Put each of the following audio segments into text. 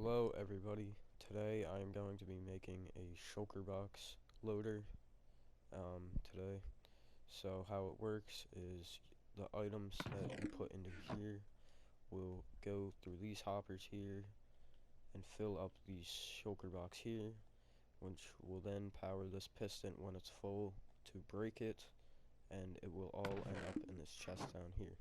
Hello everybody. Today I am going to be making a shulker box loader today. So how it works is the items that you put into here will go through these hoppers here and fill up these shulker box here, which will then power this piston when it's full to break it, and it will all end up in this chest down here.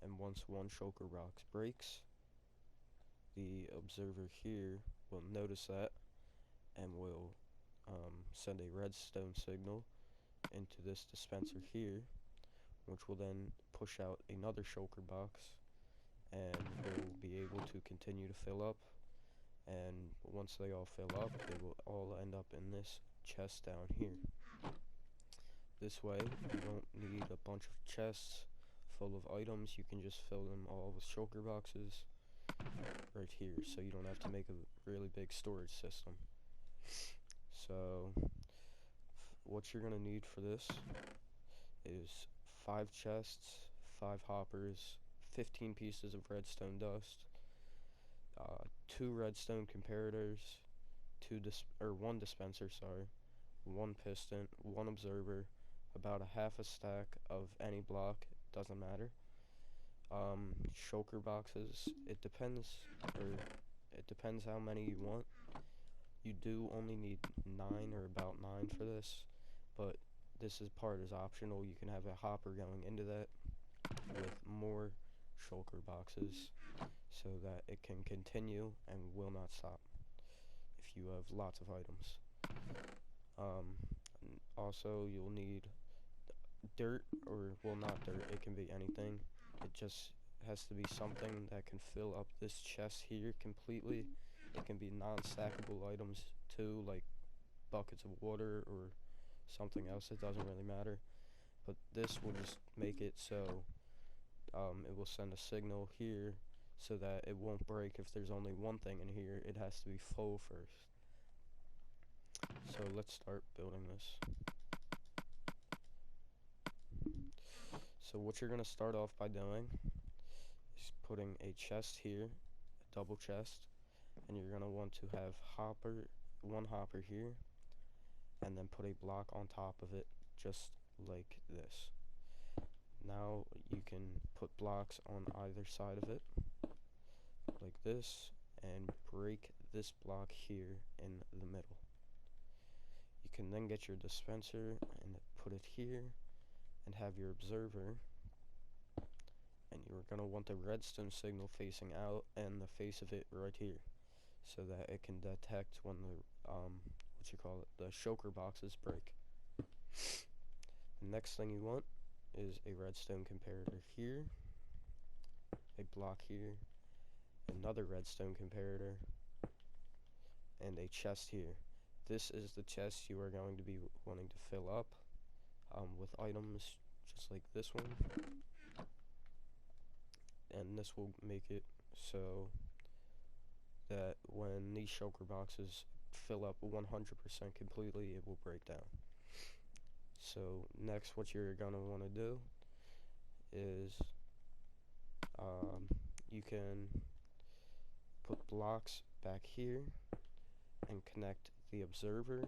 And once one shulker box breaks, the observer here will notice that and will send a redstone signal into this dispenser here, which will then push out another shulker box, and will be able to continue to fill up. And once they all fill up, they will all end up in this chest down here. This way, you don't need a bunch of chests full of items. You can just fill them all with shulker boxes right here, so you don't have to make a really big storage system. So what you're gonna need for this is 5 chests, 5 hoppers, 15 pieces of redstone dust, 2 redstone comparators, 1 dispenser, sorry, 1 piston, 1 observer, about a half a stack of any block, doesn't matter. Shulker boxes, it depends how many you want. You do only need 9 or about 9 for this, but this part is optional. You can have a hopper going into that with more shulker boxes so that it can continue and will not stop if you have lots of items. Also, you'll need dirt, or, well, not dirt, it can be anything. It just has to be something that can fill up this chest here completely. It can be non-stackable items too, like buckets of water or something else. It doesn't really matter, but this will just make it so it will send a signal here so that it won't break if there's only one thing in here. It has to be full first. So let's start building this. So what you're gonna start off by doing is putting a chest here, a double chest, and you're gonna want to have one hopper here, and then put a block on top of it, just like this. Now you can put blocks on either side of it, like this, and break this block here in the middle. You can then get your dispenser and put it here, and have your observer, and you're going to want the redstone signal facing out and the face of it right here, so that it can detect when the shulker boxes break. The next thing you want is a redstone comparator here, a block here, another redstone comparator, and a chest here. This is the chest you are going to be wanting to fill up with items just like this one, and this will make it so that when these shulker boxes fill up 100% completely, it will break down. So next, what you're gonna want to do is you can put blocks back here and connect the observer,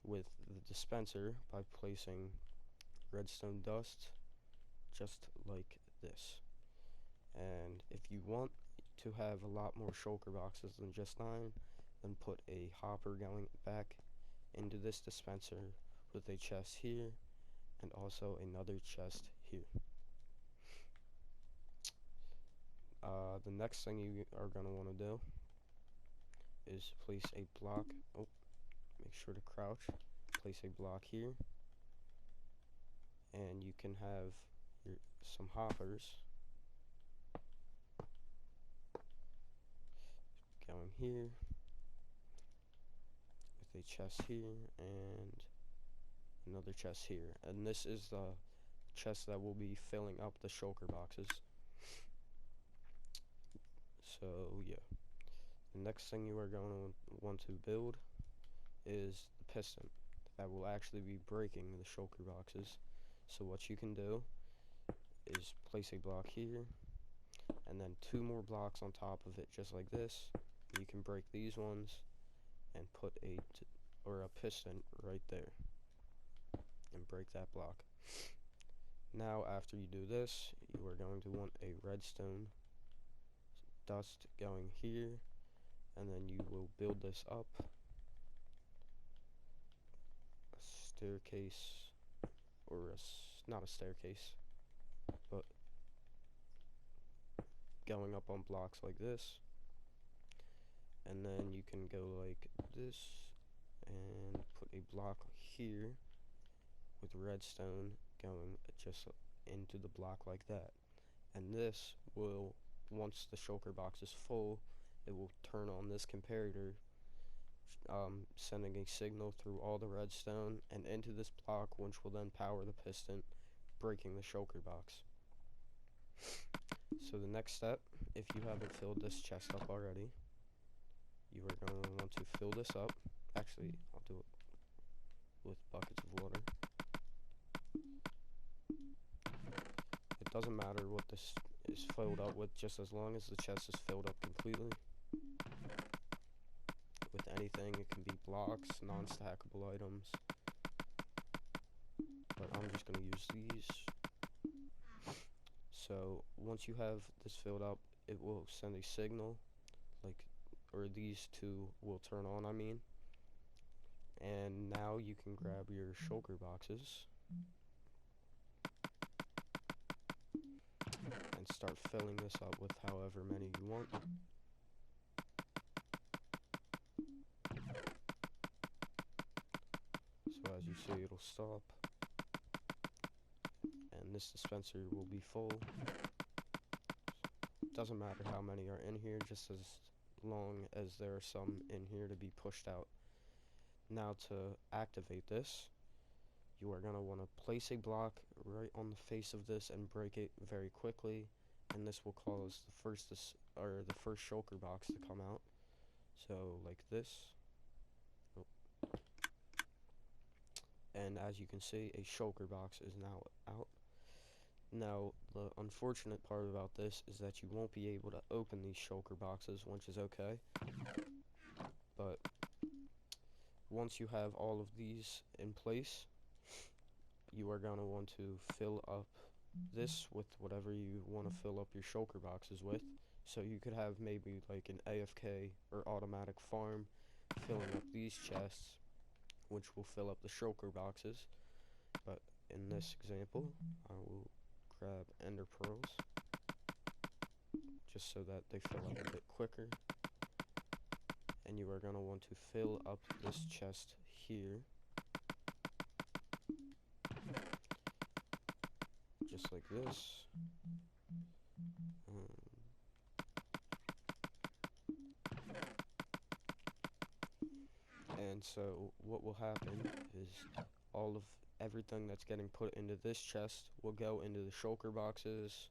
with the dispenser by placing redstone dust just like this. And if you want to have a lot more shulker boxes than just 9, then put a hopper going back into this dispenser with a chest here and also another chest here. The next thing you are going to want to do is place a block, make sure to crouch, place a block here, and you can have some hoppers going here with a chest here and another chest here, and this is the chest that will be filling up the shulker boxes. So yeah, the next thing you are going to want to build is the piston that will actually be breaking the shulker boxes. So what you can do is place a block here and then 2 more blocks on top of it, just like this. You can break these ones and put or a piston right there and break that block. Now after you do this, you are going to want a redstone dust going here, and then you will build this up, a staircase, or not a staircase, but going up on blocks like this, and then you can go like this and put a block here with redstone going just into the block like that. And this will, once the shulker box is full, it will turn on this comparator, sending a signal through all the redstone and into this block, which will then power the piston, breaking the shulker box. So the next step, if you haven't filled this chest up already, you are going to want to fill this up. Actually, I'll do it with buckets of water. It doesn't matter what this is filled up with, just as long as the chest is filled up completely. With anything, it can be blocks, non-stackable items, but I'm just going to use these. So once you have this filled up, it will send a signal, or these two will turn on, I mean. And now you can grab your shulker boxes and start filling this up with however many you want. So as you see, it'll stop, and this dispenser will be full. Doesn't matter how many are in here, just as long as there are some in here to be pushed out. Now to activate this, you are going to want to place a block right on the face of this and break it very quickly, and this will cause the first shulker box to come out. So like this. And as you can see, a shulker box is now out. Now, the unfortunate part about this is that you won't be able to open these shulker boxes, which is okay. But once you have all of these in place, you are going to want to fill up this with whatever you want to fill up your shulker boxes with. So you could have maybe like an AFK or automatic farm filling up these chests, which will fill up the shulker boxes. But in this example, I will grab ender pearls just so that they fill up a bit quicker. And you are going to want to fill up this chest here, just like this. And so what will happen is everything that's getting put into this chest will go into the shulker boxes,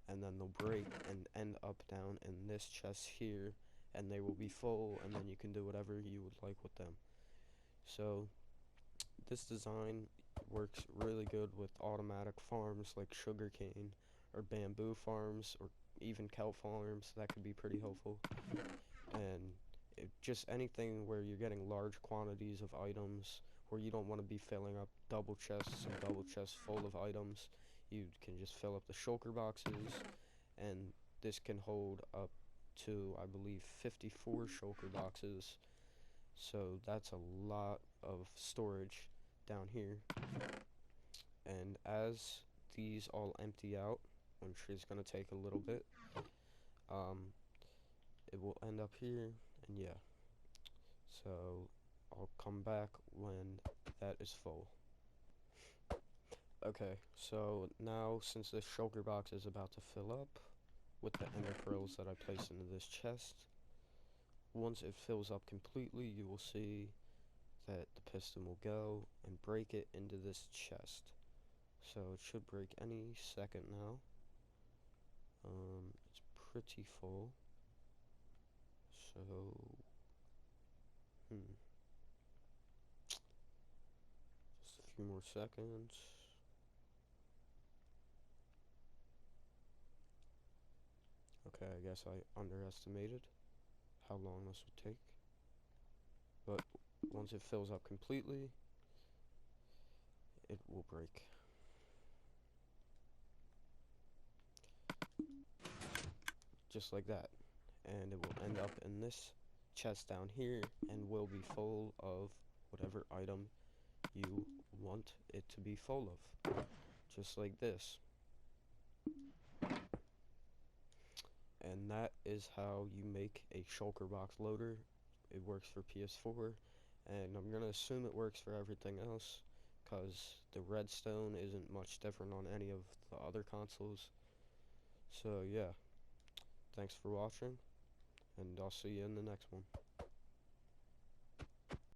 and then they'll break and end up down in this chest here, and they will be full, and then you can do whatever you would like with them. So this design works really good with automatic farms like sugarcane or bamboo farms or even kelp farms. That could be pretty helpful. And just anything where you're getting large quantities of items, where you don't want to be filling up double chests and double chests full of items. You can just fill up the shulker boxes, and this can hold up to, I believe, 54 shulker boxes. So that's a lot of storage down here. And as these all empty out, which is going to take a little bit, it will end up here, and yeah. So I'll come back when that is full. Okay, so now since this shulker box is about to fill up with the ender pearls that I placed into this chest, once it fills up completely, you will see that the piston will go and break it into this chest. So it should break any second now. It's pretty full. So, just a few more seconds. Okay, I guess I underestimated how long this would take. But once it fills up completely, it will break. Just like that. And it will end up in this chest down here and will be full of whatever item you want it to be full of. Just like this. And that is how you make a shulker box loader. It works for PS4, and I'm gonna assume it works for everything else, because the redstone isn't much different on any of the other consoles. So yeah, thanks for watching, and I'll see you in the next one.